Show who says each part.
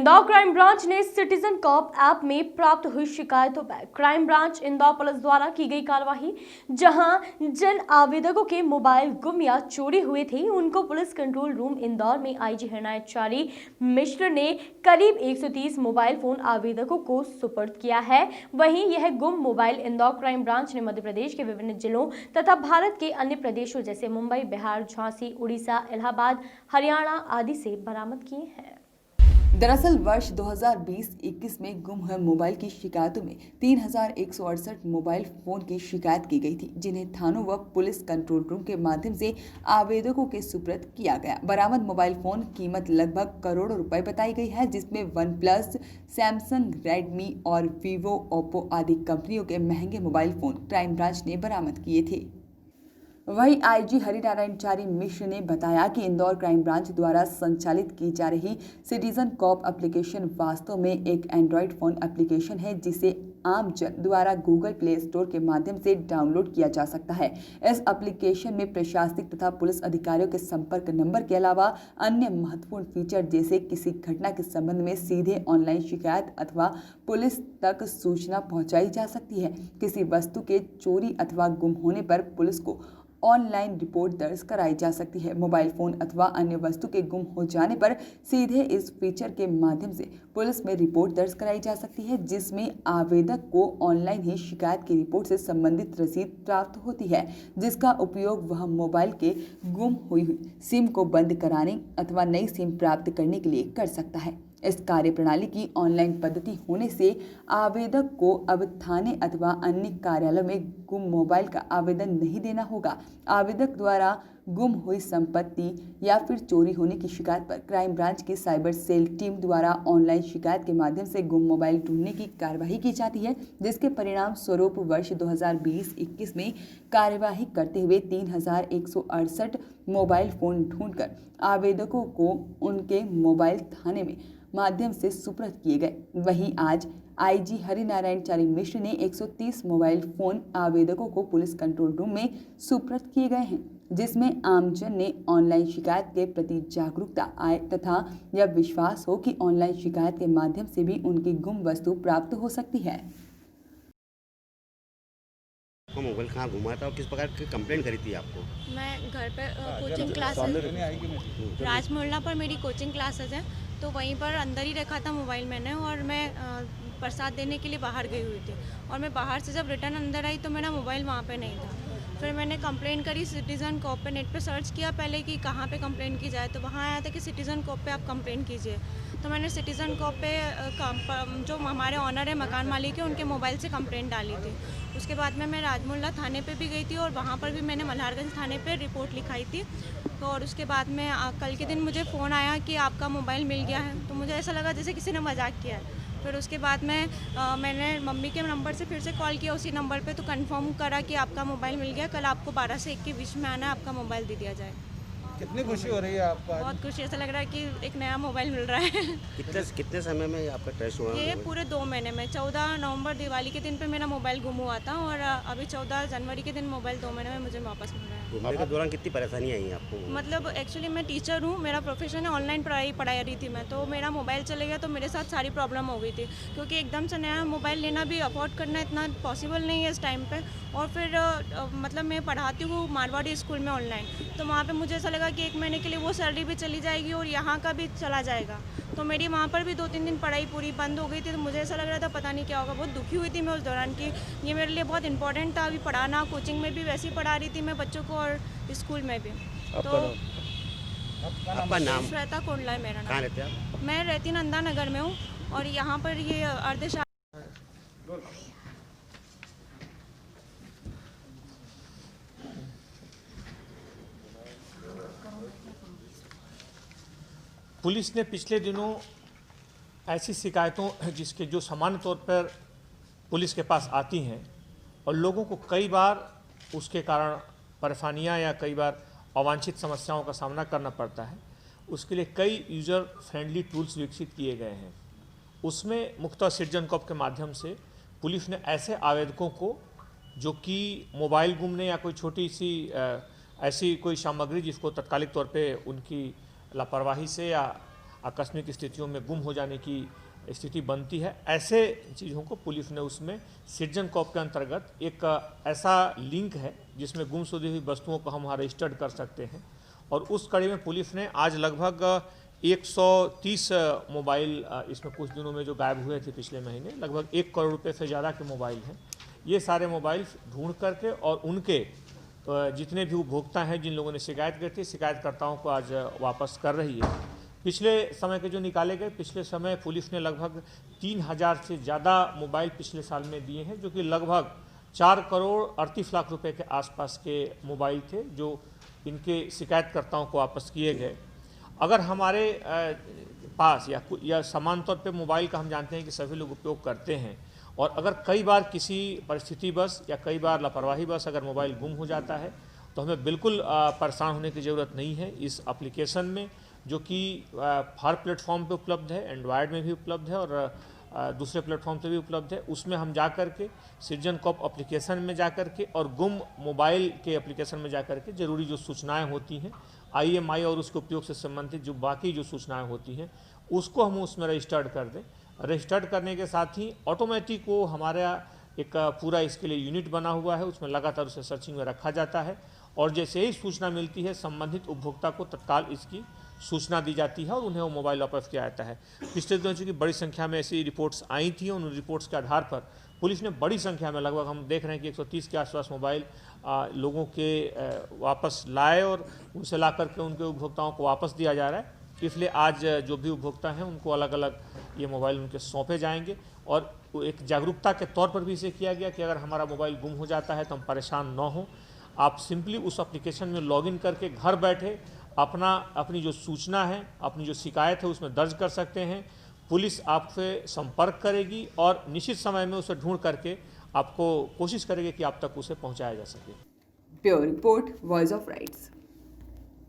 Speaker 1: Indore crime branch ने citizen corp app में प्राप्त हुई शिकायतों पर क्राइम ब्रांच इंदौर पुलिस द्वारा की गई कार्रवाई। जहां जिन आवेदकों के मोबाइल गुम या चोरी हुए थे उनको पुलिस कंट्रोल रूम इंदौर में आईजी हरिनायकचारी मिश्र ने करीब 130 मोबाइल फोन आवेदकों को सुपुर्द किया है। वहीं यह गुम मोबाइल इंदौर क्राइम ब्रांच ने मध्य प्रदेश के विभिन्न जिलों तथा भारत के अन्य प्रदेशों जैसे मुंबई, बिहार, झांसी, उड़ीसा, इलाहाबाद, हरियाणा आदि से बरामद किए हैं।
Speaker 2: दरअसल वर्ष 2020-21 में गुम हुए मोबाइल की शिकायतों में 3168 मोबाइल फोन की शिकायत की गई थी, जिन्हें थानों व पुलिस कंट्रोल रूम के माध्यम से आवेदकों के सुपुर्द किया गया। बरामद मोबाइल फोन कीमत लगभग करोड़ों रुपए बताई गई है, जिसमें वन प्लस, सैमसंग, रेडमी और वीवो, ओप्पो आदि कंपनियों के महंगे मोबाइल फोन क्राइम ब्रांच ने बरामद किए थे। वहीं आईजी हरिनारायणचारी मिश्र ने बताया कि इंदौर क्राइम ब्रांच द्वारा संचालित की जा रही सिटीजन कॉप एप्लीकेशन वास्तव में एक एंड्रॉयड फोन एप्लीकेशन है, जिसे आम जन द्वारा गूगल प्ले स्टोर के माध्यम से डाउनलोड किया जा सकता है। इस एप्लीकेशन में प्रशासनिक तथा पुलिस अधिकारियों के संपर्क नंबर के अलावा अन्य महत्वपूर्ण फीचर जैसे किसी घटना के संबंध में सीधे ऑनलाइन शिकायत अथवा पुलिस तक सूचना पहुंचाई जा सकती है। किसी वस्तु के चोरी अथवा गुम होने पर पुलिस को ऑनलाइन रिपोर्ट दर्ज कराई जा सकती है। मोबाइल फोन अथवा अन्य वस्तु के गुम हो जाने पर सीधे इस फीचर के माध्यम से पुलिस में रिपोर्ट दर्ज कराई जा सकती है, जिसमें आवेदक को ऑनलाइन ही शिकायत की रिपोर्ट से संबंधित रसीद प्राप्त होती है, जिसका उपयोग वह मोबाइल के गुम हुई सिम को बंद कराने अथवा नई सिम प्राप्त करने के लिए कर सकता है। इस कार्यप्रणाली की ऑनलाइन पद्धति होने से आवेदक को अब थाने अथवा अन्य कार्यालयों में गुम मोबाइल का आवेदन नहीं देना होगा। आवेदक द्वारा गुम हुई संपत्ति या फिर चोरी होने की शिकायत पर क्राइम ब्रांच की साइबर सेल टीम द्वारा ऑनलाइन शिकायत के माध्यम से गुम मोबाइल ढूंढने की कार्यवाही की जाती है, जिसके परिणाम स्वरूप वर्ष 2020-21 में कार्यवाही करते हुए 3168 मोबाइल फोन ढूंढकर आवेदकों को उनके मोबाइल थाने में माध्यम से सुपुर्द किए गए। वहीं आज आईजी हरिनारायणचारी मिश्र ने 130 मोबाइल फोन आवेदकों को पुलिस कंट्रोल रूम में सुपुर्द किए गए हैं, जिसमें आमजन ने ऑनलाइन शिकायत के प्रति जागरूकता आए तथा यह विश्वास हो कि ऑनलाइन शिकायत के माध्यम से भी उनकी गुम वस्तु प्राप्त हो सकती है।
Speaker 3: मोबाइल कहाँ घुमा था और किस प्रकार की कंप्लेंट करी थी आपको?
Speaker 4: मैं घर पे कोचिंग क्लासेस राजमोहल्ला पर मेरी कोचिंग क्लासेस है, तो वहीं पर अंदर ही रखा था मोबाइल मैंने, और मैं प्रसाद देने के लिए बाहर गई हुई थी, और मैं बाहर से जब रिटर्न अंदर आई तो मेरा मोबाइल वहाँ पे नहीं था। फिर मैंने कंप्लेंट करी सिटीज़न कॉप पे, नेट पे सर्च किया पहले कि कहाँ पे कंप्लेंट की जाए, तो वहाँ आया था कि सिटीज़न कॉप पे आप कंप्लेंट कीजिए। तो मैंने सिटीज़न कॉप पे जो हमारे ऑनर है, मकान मालिक है, उनके मोबाइल से कंप्लेंट डाली थी। उसके बाद में मैं राजमोहल्ला थाने पे भी गई थी और वहाँ पर भी मैंने मल्हारगंज थाने पे रिपोर्ट लिखाई थी। तो और उसके बाद में कल के दिन मुझे फ़ोन आया कि आपका मोबाइल मिल गया है, तो मुझे ऐसा लगा जैसे किसी ने मजाक किया है। फिर उसके बाद मैंने मम्मी के नंबर से फिर से कॉल किया उसी नंबर पे, तो कंफर्म करा कि आपका मोबाइल मिल गया, कल आपको 12 से 1 के बीच में आना है, आपका मोबाइल दे दिया जाए।
Speaker 5: कितनी खुशी हो रही है आपको?
Speaker 4: बहुत खुशी, ऐसा लग रहा है कि एक नया मोबाइल मिल रहा है।
Speaker 3: कितने समय में आपका ट्रेस हुआ?
Speaker 4: ये पूरे 2 महीने में 14 नवंबर दिवाली के दिन पे मेरा मोबाइल गुम हुआ था, और अभी 14 जनवरी के दिन मोबाइल 2 महीने में मुझे वापस मिल रहा है।
Speaker 3: घूमने के दौरान कितनी परेशानी आई आपको?
Speaker 4: मतलब एक्चुअली मैं टीचर हूँ, मेरा प्रोफेशन है, ऑनलाइन पढ़ाई रही थी मैं, तो मेरा मोबाइल चले गया तो मेरे साथ सारी प्रॉब्लम हो गई थी, क्योंकि एकदम से नया मोबाइल लेना भी अफोर्ड करना इतना पॉसिबल नहीं है इस टाइम पे। और फिर मतलब मैं पढ़ाती हूँ मारवाड़ी स्कूल में ऑनलाइन, तो वहाँ पे मुझे ऐसा लगा कि 1 महीने के लिए वो सैलरी भी चली जाएगी और यहाँ का भी चला जाएगा, तो मेरी वहाँ पर भी 2-3 दिन पढ़ाई पूरी बंद हो गई थी। तो मुझे ऐसा लग रहा था पता नहीं क्या होगा, बहुत दुखी हुई थी मैं उस दौरान कि ये मेरे लिए बहुत इंपॉर्टेंट था। अभी पढ़ाना, कोचिंग में भी वैसे ही पढ़ा रही थी मैं बच्चों को और स्कूल में भी। तो
Speaker 3: आपका नाम?
Speaker 4: श्वेता कोंडला है मेरा नाम।
Speaker 3: कहाँ रहते हैं आप?
Speaker 4: मैं रहती नंदा नगर में हूँ, और यहाँ पर ये अर्धशा
Speaker 5: पुलिस ने पिछले दिनों ऐसी शिकायतों जिसके जो सामान्य तौर पर पुलिस के पास आती हैं और लोगों को कई बार उसके कारण परेशानियां या कई बार अवांछित समस्याओं का सामना करना पड़ता है, उसके लिए कई यूज़र फ्रेंडली टूल्स विकसित किए गए हैं। उसमें मुख्यतः सिटीजन कॉप के माध्यम से पुलिस ने ऐसे आवेदकों को जो कि मोबाइल गुमने या कोई छोटी सी ऐसी कोई सामग्री जिसको तत्कालिक तौर पे उनकी लापरवाही से या आकस्मिक स्थितियों में गुम हो जाने की स्थिति बनती है, ऐसे चीज़ों को पुलिस ने उसमें सिटीजन कॉप के अंतर्गत एक ऐसा लिंक है जिसमें गुमशुदा हुई वस्तुओं को हम वहाँ रजिस्टर्ड कर सकते हैं। और उस कड़ी में पुलिस ने आज लगभग 130 मोबाइल इसमें कुछ दिनों में जो गायब हुए थे पिछले महीने, लगभग 1 करोड़ रुपए से ज़्यादा के मोबाइल हैं। ये सारे मोबाइल ढूंढ करके और उनके जितने भी उपभोक्ता हैं जिन लोगों ने शिकायत की थी, शिकायतकर्ताओं को आज वापस कर रही है। पिछले समय के जो निकाले गए, पिछले समय पुलिस ने लगभग 3000 से ज़्यादा मोबाइल पिछले साल में दिए हैं, जो कि लगभग 4 करोड़ 38 लाख रुपए के आसपास के मोबाइल थे जो इनके शिकायतकर्ताओं को वापस किए गए। अगर हमारे पास या समान तौर पे मोबाइल का हम जानते हैं कि सभी लोग उपयोग करते हैं, और अगर कई बार किसी परिस्थिति बस या कई बार लापरवाही बस अगर मोबाइल गुम हो जाता है तो हमें बिल्कुल परेशान होने की ज़रूरत नहीं है। इस एप्लीकेशन में जो कि हर प्लेटफॉर्म पे उपलब्ध है, एंड्रॉयड में भी उपलब्ध है और दूसरे प्लेटफॉर्म पे भी उपलब्ध है, उसमें हम जा कर के सिटीजन कॉप एप्लीकेशन में जा कर के और गुम मोबाइल के एप्लीकेशन में जा कर के ज़रूरी जो सूचनाएं होती हैं IMI और उसके उपयोग से संबंधित जो बाकी जो सूचनाएं होती हैं उसको हम उसमें रजिस्टर्ड कर दें। रजिस्टर्ड करने के साथ ही ऑटोमेटिक वो हमारा एक पूरा इसके लिए यूनिट बना हुआ है, उसमें लगातार उसे सर्चिंग में रखा जाता है और जैसे ही सूचना मिलती है संबंधित उपभोक्ता को तत्काल इसकी सूचना दी जाती है और उन्हें वो मोबाइल वापस किया जाता है। पिछले दिनों चूँकि बड़ी संख्या में ऐसी रिपोर्ट्स आई थी, उन रिपोर्ट्स के आधार पर पुलिस ने बड़ी संख्या में, लगभग हम देख रहे हैं कि 130 के आसपास मोबाइल लोगों के वापस लाए और उनसे ला करके उनके उपभोक्ताओं को वापस दिया जा रहा है। इसलिए आज जो भी उपभोक्ता हैं उनको अलग अलग ये मोबाइल उनके सौंपे जाएंगे और एक जागरूकता के तौर पर भी इसे किया गया कि अगर हमारा मोबाइल गुम हो जाता है तो हम परेशान न हों। आप सिंपली उस एप्लीकेशन में लॉगिन करके घर बैठे अपनी जो सूचना है, अपनी जो शिकायत है उसमें दर्ज कर सकते हैं। पुलिस आपसे संपर्क करेगी और निश्चित समय में उसे ढूंढ करके आपको कोशिश करेगी कि आप तक उसे पहुंचाया जा सके।
Speaker 2: Bureau report, voice of rights.